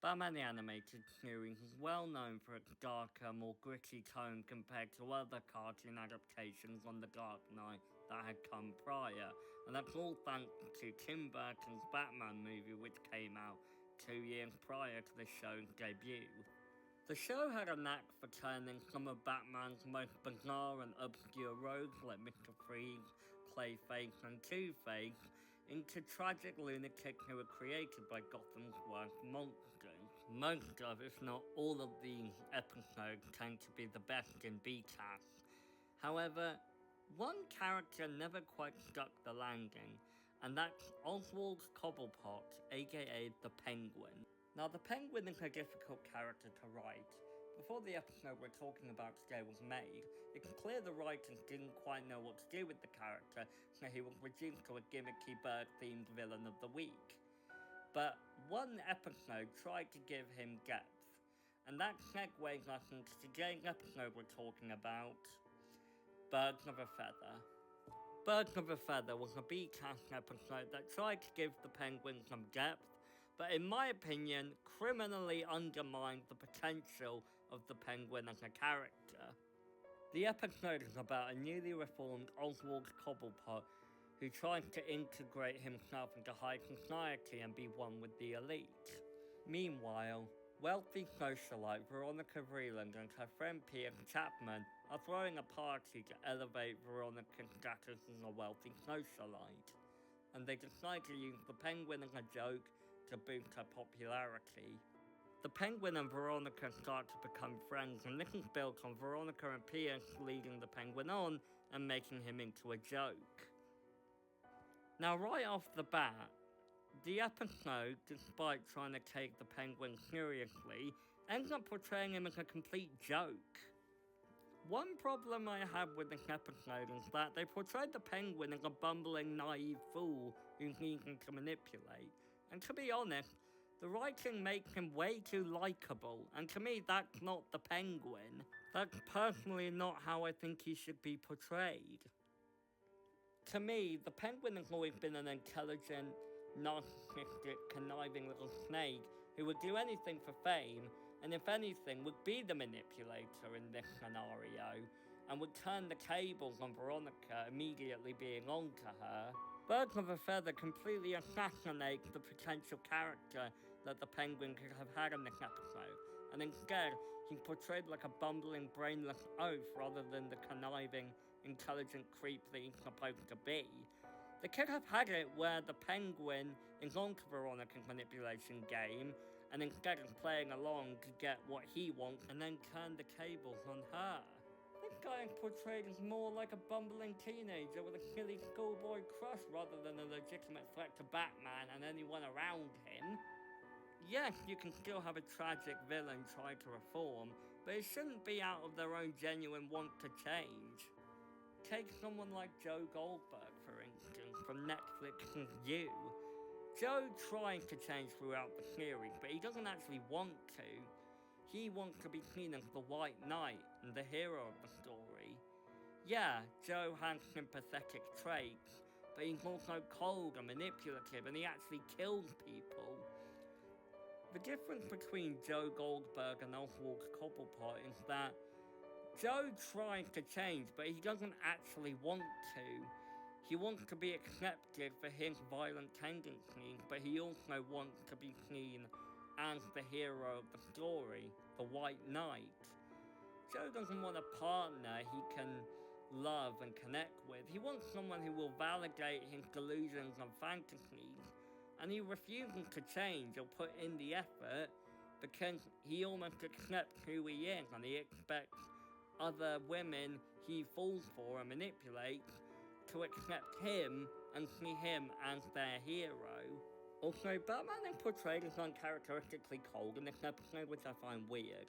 Batman the Animated Series is well known for its darker, more gritty tone compared to other cartoon adaptations on The Dark Knight that had come prior, and that's all thanks to Tim Burton's Batman movie, which came out 2 years prior to the show's debut. The show had a knack for turning some of Batman's most bizarre and obscure rogues like Mr. Freeze, Clayface and Two-Face into tragic lunatics who were created by Gotham's worst monsters. Most of, if not all of these episodes tend to be the best in BTAS. However, one character never quite stuck the landing, and that's Oswald Cobblepot, aka the Penguin. Now, the Penguin is a difficult character to write. Before the episode we're talking about today was made, it's clear the writers didn't quite know what to do with the character, so he was reduced to a gimmicky bird-themed villain of the week. But one episode tried to give him depth, and that segues us into today's episode we're talking about, Birds of a Feather. Birds of a Feather was a BTAS episode that tried to give the Penguin some depth, but in my opinion, criminally undermined the potential of the Penguin as a character. The episode is about a newly reformed Oswald Cobblepot who tries to integrate himself into high society and be one with the elite. Meanwhile, wealthy socialite Veronica Vreeland and her friend Pierce Chapman are throwing a party to elevate Veronica's status as a wealthy socialite, and they decide to use the Penguin as a joke to boost her popularity. The Penguin and Veronica start to become friends, and this is built on Veronica and Pierce leading the Penguin on and making him into a joke. Now, right off the bat, the episode, despite trying to take the Penguin seriously, ends up portraying him as a complete joke. One problem I have with this episode is that they portrayed the Penguin as a bumbling, naive fool who's easy to manipulate. And to be honest, the writing makes him way too likeable, and to me that's not the Penguin. That's personally not how I think he should be portrayed. To me, the Penguin has always been an intelligent, narcissistic, conniving little snake who would do anything for fame, and if anything, would be the manipulator in this scenario, and would turn the tables on Veronica immediately being on to her. Birds of a Feather completely assassinates the potential character that the Penguin could have had in this episode, and instead, he's portrayed like a bumbling, brainless oaf rather than the conniving, intelligent creep that he's supposed to be. They could have had it where the Penguin is onto Veronica's manipulation game, and instead is playing along to get what he wants and then turn the tables on her. This guy is portrayed as more like a bumbling teenager with a silly schoolboy crush rather than a legitimate threat to Batman and anyone around him. Yes, you can still have a tragic villain try to reform, but it shouldn't be out of their own genuine want to change. Take someone like Joe Goldberg, for instance, from Netflix's You. Joe tries to change throughout the series, but he doesn't actually want to. He wants to be seen as the White Knight and the hero of the story. Yeah, Joe has sympathetic traits, but he's also cold and manipulative, and he actually kills people. The difference between Joe Goldberg and Oswald Cobblepot is that Joe tries to change, but he doesn't actually want to. He wants to be accepted for his violent tendencies, but he also wants to be seen as the hero of the story, the White Knight. Joe doesn't want a partner he can love and connect with. He wants someone who will validate his delusions and fantasies, and he refuses to change or put in the effort because he almost accepts who he is, and he expects other women he falls for and manipulates to accept him and see him as their hero. Also, Batman is portrayed as uncharacteristically cold in this episode, which I find weird.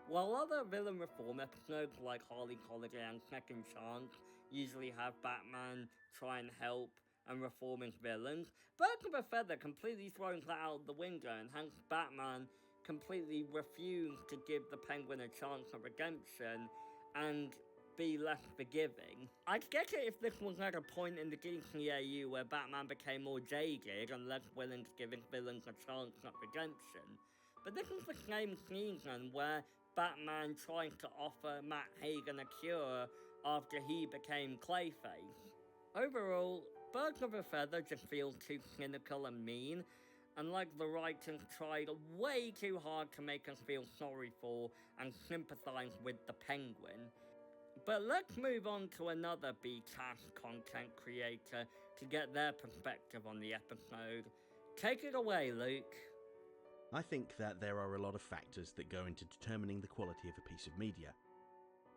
While other villain reform episodes like Harley Holiday and Second Chance usually have Batman try and help and reform his villains, Birds of a Feather completely throws that out the window and has Batman completely refuse to give the Penguin a chance of redemption and be less forgiving. I'd get it if this was at a point in the DCAU where Batman became more jaded and less willing to give his villains a chance at redemption. But this is the same season where Batman tried to offer Matt Hagen a cure after he became Clayface. Overall, Birds of a Feather just feels too cynical and mean, and like the writers tried way too hard to make us feel sorry for and sympathize with the Penguin. But let's move on to another BTAS content creator to get their perspective on the episode. Take it away, Luke. I think that there are a lot of factors that go into determining the quality of a piece of media.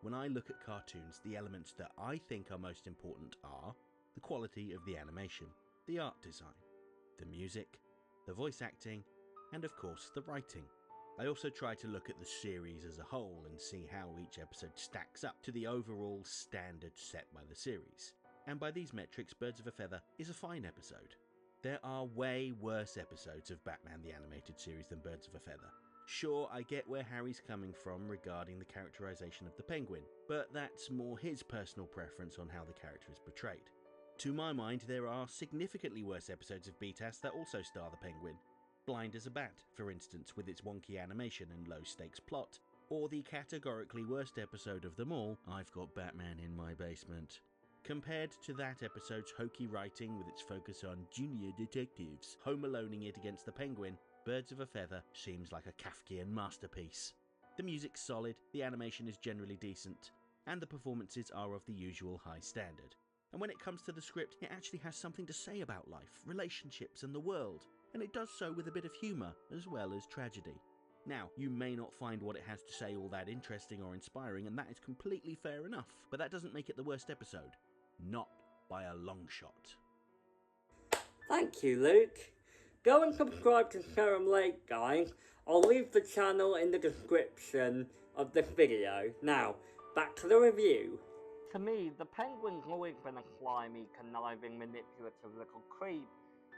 When I look at cartoons, the elements that I think are most important are the quality of the animation, the art design, the music, the voice acting, and of course the writing. I also try to look at the series as a whole and see how each episode stacks up to the overall standard set by the series. And by these metrics, Birds of a Feather is a fine episode. There are way worse episodes of Batman the Animated Series than Birds of a Feather. Sure, I get where Harry's coming from regarding the characterization of the Penguin, but that's more his personal preference on how the character is portrayed. To my mind, there are significantly worse episodes of BTAS that also star the Penguin. Blind as a Bat, for instance, with its wonky animation and low-stakes plot. Or the categorically worst episode of them all, I've Got Batman in My Basement. Compared to that episode's hokey writing with its focus on junior detectives home aloning it against the Penguin, Birds of a Feather seems like a Kafkian masterpiece. The music's solid, the animation is generally decent, and the performances are of the usual high standard. And when it comes to the script, it actually has something to say about life, relationships, and the world, and it does so with a bit of humour as well as tragedy. Now, you may not find what it has to say all that interesting or inspiring, and that is completely fair enough, but that doesn't make it the worst episode. Not by a long shot. Thank you, Luke. Go and subscribe to Serum Lake, guys. I'll leave the channel in the description of this video. Now, back to the review. To me, the Penguin's always been a slimy, conniving, manipulative little creep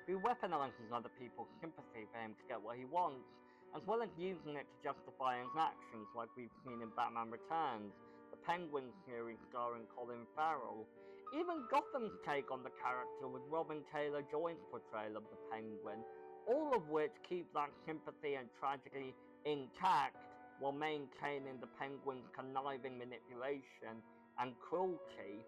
who weaponizes other people's sympathy for him to get what he wants, as well as using it to justify his actions like we've seen in Batman Returns, the Penguin series starring Colin Farrell. Even Gotham's take on the character with Robin Taylor-Joy's portrayal of the Penguin, all of which keep that sympathy and tragedy intact while maintaining the Penguin's conniving manipulation and cruelty.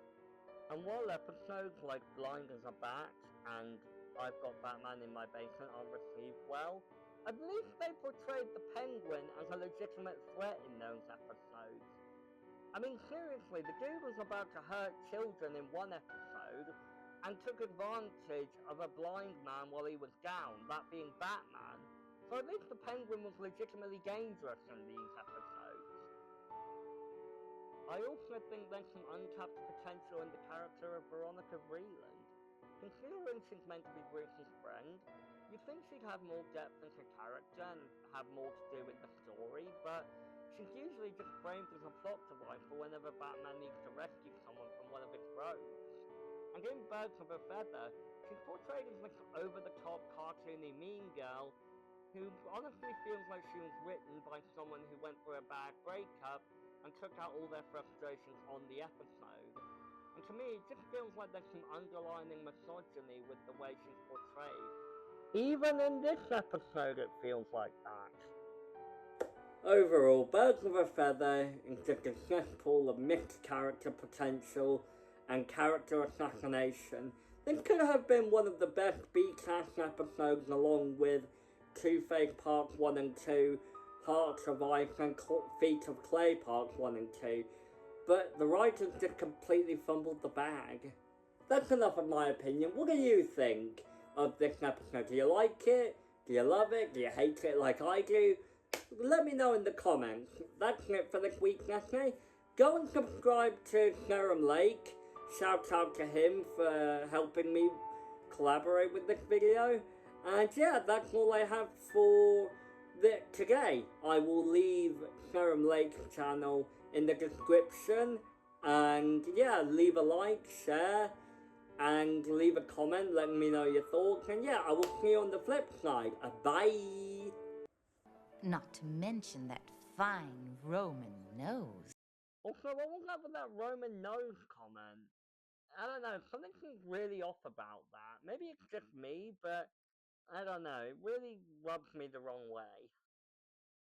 And while episodes like Blind as a Bat and I've Got Batman in My Basement are received well, at least they portrayed the Penguin as a legitimate threat in those episodes. I mean, seriously, the dude was about to hurt children in one episode and took advantage of a blind man while he was down, that being Batman. So at least the Penguin was legitimately dangerous in these episodes. I also think there's some untapped potential in the character of Veronica Vreeland. Considering she's meant to be Bruce's friend, you'd think she'd have more depth as a character and have more to do with the story, but she's usually just framed as a plot device for whenever Batman needs to rescue someone from one of his rogues. And in Birds of a Feather, she's portrayed as this over-the-top cartoony mean girl who honestly feels like she was written by someone who went through a bad breakup and took out all their frustrations on the episode. And to me, it just feels like there's some underlining misogyny with the way she's portrayed. Even in this episode, it feels like that. Overall, Birds of a Feather is just a cesspool of mixed character potential and character assassination. This could have been one of the best BTAS episodes along with Two-Face Parts 1 and 2, Hearts of Ice and Feet of Clay Parts 1 and 2, but the writers just completely fumbled the bag. That's enough of my opinion. What do you think of this episode? Do you like it? Do you love it? Do you hate it like I do? Let me know in the comments. That's it for this week's essay. Go and subscribe to Serum Lake. Shout out to him for helping me collaborate with this video. And yeah, that's all I have for today. I will leave Serum Lake's channel in the description. And yeah, leave a like, share, and leave a comment letting me know your thoughts. And yeah, I will see you on the flip side. Bye! Not to mention that fine Roman nose. Also, what was up with that Roman nose comment? I don't know, something seems really off about that. Maybe it's just me, but I don't know, it really rubs me the wrong way.